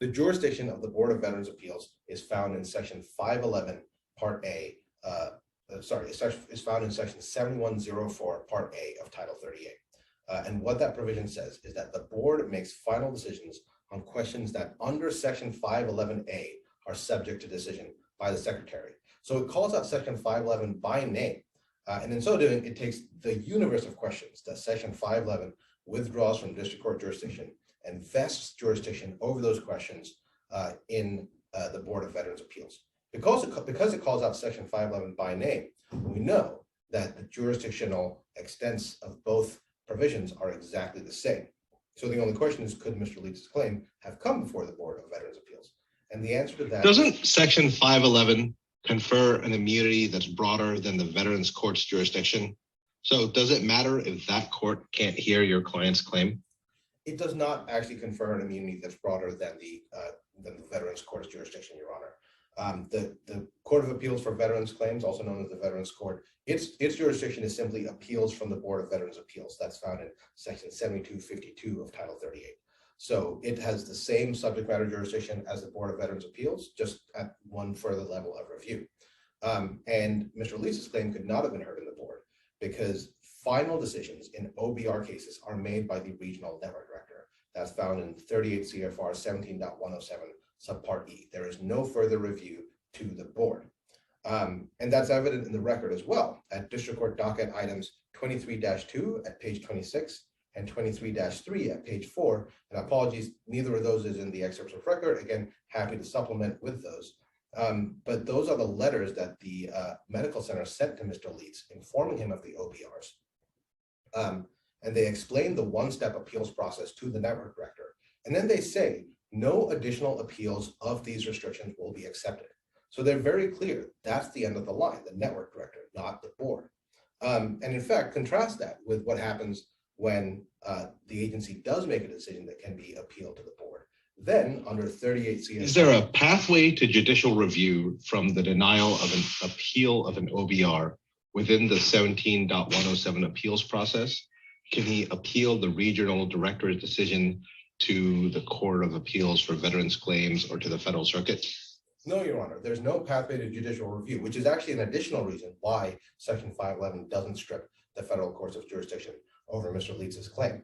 The jurisdiction of the Board of Veterans Appeals is found in Section 511, Part A. Is found in Section 7104, Part A of Title 38. And what that provision says is that the board makes final decisions on questions that under Section 511A are subject to decision by the Secretary. So it calls out Section 511 by name. And in so doing, it takes the universe of questions that Section 511 withdraws from district court jurisdiction and vests jurisdiction over those questions in the Board of Veterans Appeals. Because it calls out Section 511 by name, we know that the jurisdictional extents of both provisions are exactly the same. So the only question is, could Mr. Leetz's claim have come before the Board of Veterans Appeals? And the answer to that doesn't Section 511 confer an immunity that's broader than the Veterans Court's jurisdiction? So does it matter if that court can't hear your client's claim? It does not actually confer an immunity that's broader than the Veterans Court's jurisdiction, Your Honor. The Court of Appeals for Veterans Claims, also known as the Veterans Court, its jurisdiction is simply appeals from the Board of Veterans Appeals. That's found in Section 7252 of Title 38. So it has the same subject matter jurisdiction as the Board of Veterans Appeals, just at one further level of review. And Mr. Leetz's claim could not have been heard in the board because final decisions in OBR cases are made by the regional network director. That's found in 38 CFR 17.107 subpart E. There is no further review to the board. And that's evident in the record as well at District Court docket items 23-2 at page 26 and 23-3 at page 4. And apologies, neither of those is in the excerpts of record. Again, happy to supplement with those. But those are the letters that the medical center sent to Mr. Leetz, informing him of the OBRs. And they explain the one-step appeals process to the network director. And then they say, no additional appeals of these restrictions will be accepted. So they're very clear. That's the end of the line, the network director, not the board. And in fact, contrast that with what happens when the agency does make a decision that can be appealed to the board. Then under 38 CFR. Is there a pathway to judicial review from the denial of an appeal of an OBR within the 17.107 appeals process? Can he appeal the regional director's decision to the Court of Appeals for Veterans Claims or to the Federal Circuit? No, Your Honor, there's no pathway to judicial review, which is actually an additional reason why Section 511 doesn't strip the federal courts of jurisdiction over Mr. Leetz's claim.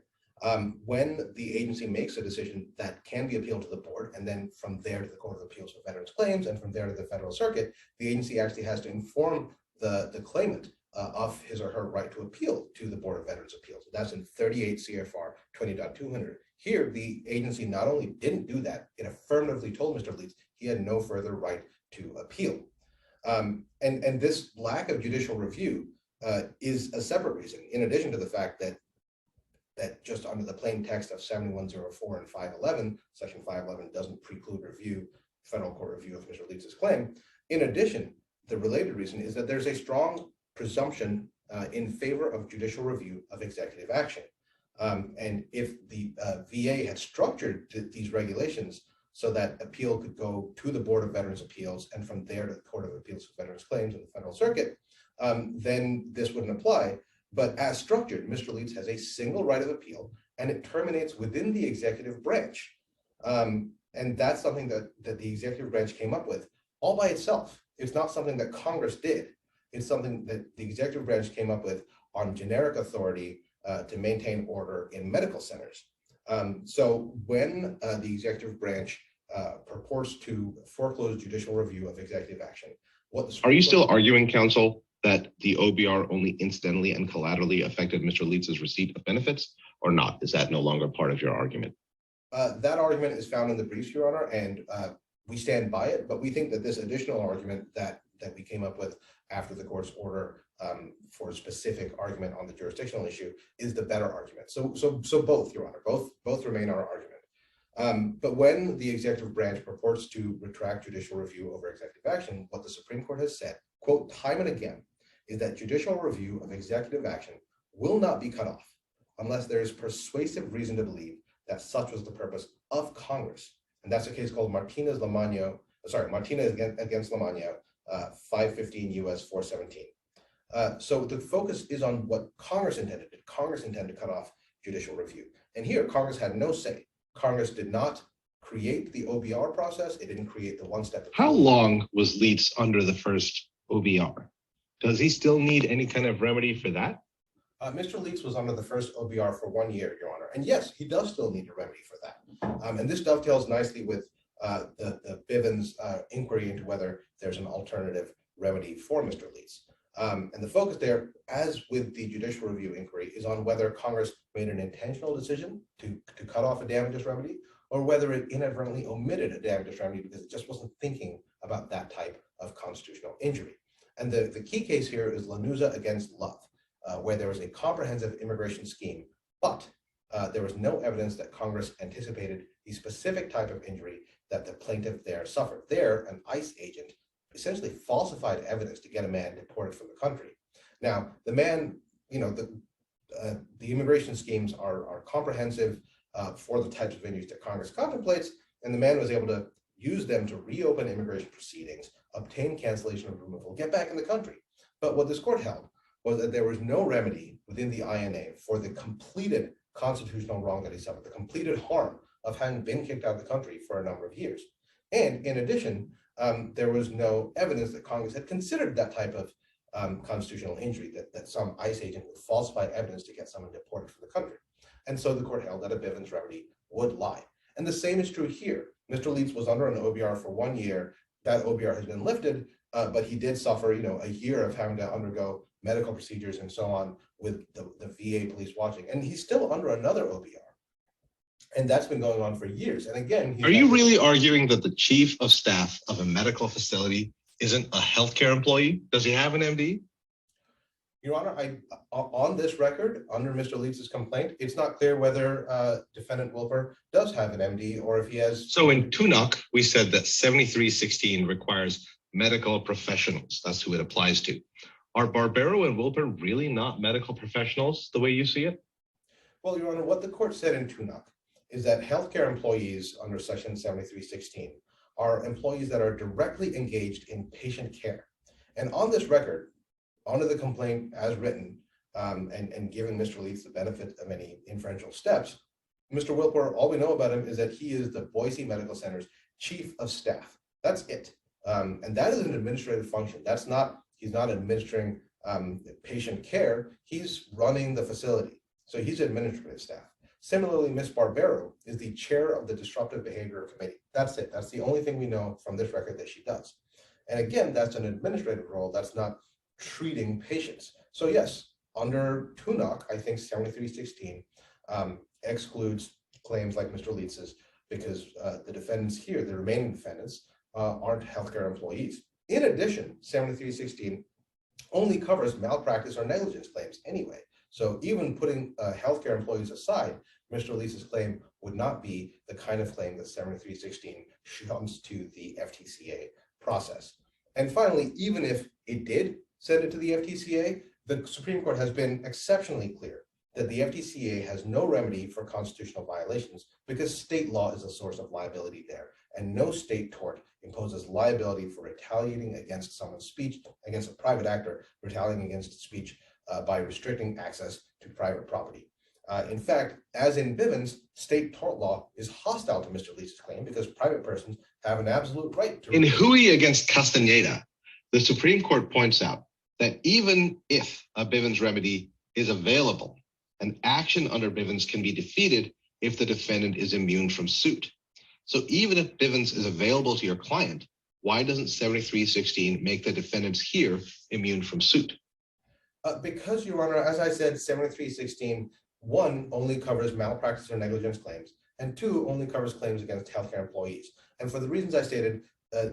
When the agency makes a decision that can be appealed to the board, and then from there to the Court of Appeals for Veterans Claims, and from there to the Federal Circuit, the agency actually has to inform the claimant of his or her right to appeal to the Board of Veterans Appeals. That's in 38 CFR 20.200. Here, the agency not only didn't do that, it affirmatively told Mr. Leetz he had no further right to appeal. And this lack of judicial review is a separate reason, in addition to the fact that just under the plain text of 7104 and 511, Section 511 doesn't preclude review, federal court review of Mr. Leetz's claim. In addition, the related reason is that there's a strong presumption in favor of judicial review of executive action. And if the VA had structured these regulations so that appeal could go to the Board of Veterans Appeals and from there to the Court of Appeals for Veterans Claims and the Federal Circuit, then this wouldn't apply. But as structured, Mr. Leetz has a single right of appeal and it terminates within the executive branch. And that's something that the executive branch came up with all by itself. It's not something that Congress did. It's something that the executive branch came up with on generic authority to maintain order in medical centers. So when the executive branch purports to foreclose judicial review of executive action, are you still arguing, counsel, that the OBR only incidentally and collaterally affected Mr. Leetz's receipt of benefits, or not? Is that no longer part of your argument? That argument is found in the briefs, Your Honor, and we stand by it. But we think that this additional argument that we came up with after the court's order for a specific argument on the jurisdictional issue is the better argument. So both, Your Honor, both remain our argument. But when the executive branch purports to retract judicial review over executive action, what the Supreme Court has said, quote, time and again, is that judicial review of executive action will not be cut off unless there is persuasive reason to believe that such was the purpose of Congress. And that's a case called Martinez against Lamagno, 515 U.S. 417. So the focus is on what Congress intended. Did Congress intend to cut off judicial review? And here, Congress had no say. Congress did not create the OBR process. It didn't create the one-step. How long was Leitz under the first OBR? Does he still need any kind of remedy for that? Mr. Leitz was under the first OBR for 1 year, Your Honor. And yes, he does still need a remedy for that. And this dovetails nicely with the Bivens inquiry into whether there's an alternative remedy for Mr. Leitz. And the focus there, as with the judicial review inquiry, is on whether Congress made an intentional decision to cut off a damages remedy, or whether it inadvertently omitted a damages remedy because it just wasn't thinking about that type of constitutional injury. And the key case here is Lanuza against Love, where there was a comprehensive immigration scheme, but there was no evidence that Congress anticipated the specific type of injury that the plaintiff there suffered. There, an ICE agent essentially falsified evidence to get a man deported from the country. Now, the man, the immigration schemes are comprehensive for the types of injuries that Congress contemplates, and the man was able to use them to reopen immigration proceedings, obtain cancellation of removal, get back in the country. But what this court held was that there was no remedy within the INA for the completed constitutional wrong that he suffered, the completed harm of having been kicked out of the country for a number of years. And in addition, there was no evidence that Congress had considered that type of constitutional injury, that some ICE agent would falsify evidence to get someone deported from the country. And so the court held that a Bivens remedy would lie. And the same is true here. Mr. Leitz was under an OBR for 1 year. That OBR has been lifted, but he did suffer, a year of having to undergo medical procedures and so on with the VA police watching. And he's still under another OBR. And that's been going on for years. And again, are you really arguing that the chief of staff of a medical facility isn't a healthcare employee? Does he have an MD? Your Honor, on this record, under Mr. Leitz's complaint, it's not clear whether defendant Wilper does have an MD or if he has. So in Tunok, we said that 7316 requires medical professionals. That's who it applies to. Are Barbero and Wilper really not medical professionals the way you see it? Well, Your Honor, what the court said in Tunok is that healthcare employees under Section 7316 are employees that are directly engaged in patient care. And on this record, under the complaint as written, and giving Mr. Leitz the benefit of any inferential steps, Mr. Wilper, all we know about him is that he is the Boise Medical Center's chief of staff. That's it. And that is an administrative function. He's not administering patient care. He's running the facility. So he's administrative staff. Similarly, Ms. Barbero is the chair of the Disruptive Behavior Committee. That's it. That's the only thing we know from this record that she does. And again, that's an administrative role. That's not treating patients. So yes, under Tunok, I think 7316 excludes claims like Mr. Leitz's because the defendants here, the remaining defendants, aren't healthcare employees. In addition, 7316 only covers malpractice or negligence claims anyway. So even putting healthcare employees aside, Mr. Leitz's claim would not be the kind of claim that 7316 comes to the FTCA process. And finally, even if it did send it to the FTCA, the Supreme Court has been exceptionally clear that the FTCA has no remedy for constitutional violations because state law is a source of liability there, and no state tort imposes liability for retaliating against someone's speech, against a private actor retaliating against speech by restricting access to private property. In fact, as in Bivens, state tort law is hostile to Mr. Leitz's claim because private persons have an absolute right to. In Hui against Castaneda, the Supreme Court points out that even if a Bivens remedy is available, an action under Bivens can be defeated if the defendant is immune from suit. So even if Bivens is available to your client, why doesn't 7316 make the defendants here immune from suit? Because, Your Honor, as I said, 7316, one, only covers malpractice or negligence claims, and two, only covers claims against healthcare employees. And for the reasons I stated,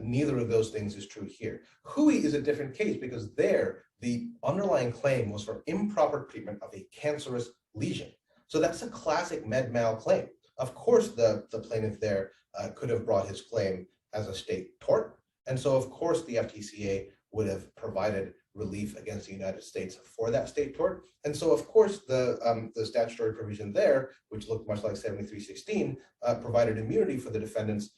neither of those things is true here. Hui is a different case because there, the underlying claim was for improper treatment of a cancerous lesion. So that's a classic med mal claim. Of course, the plaintiff there could have brought his claim as a state tort. And so, of course, the FTCA would have provided relief against the United States for that state tort. And so, of course, the statutory provision there, which looked much like 7316, provided immunity for the defendants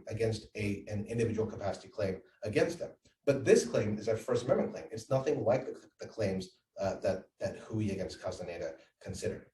against an individual capacity claim against them. But this claim is a First Amendment claim. It's nothing like the claims that Hui against Castaneda considered.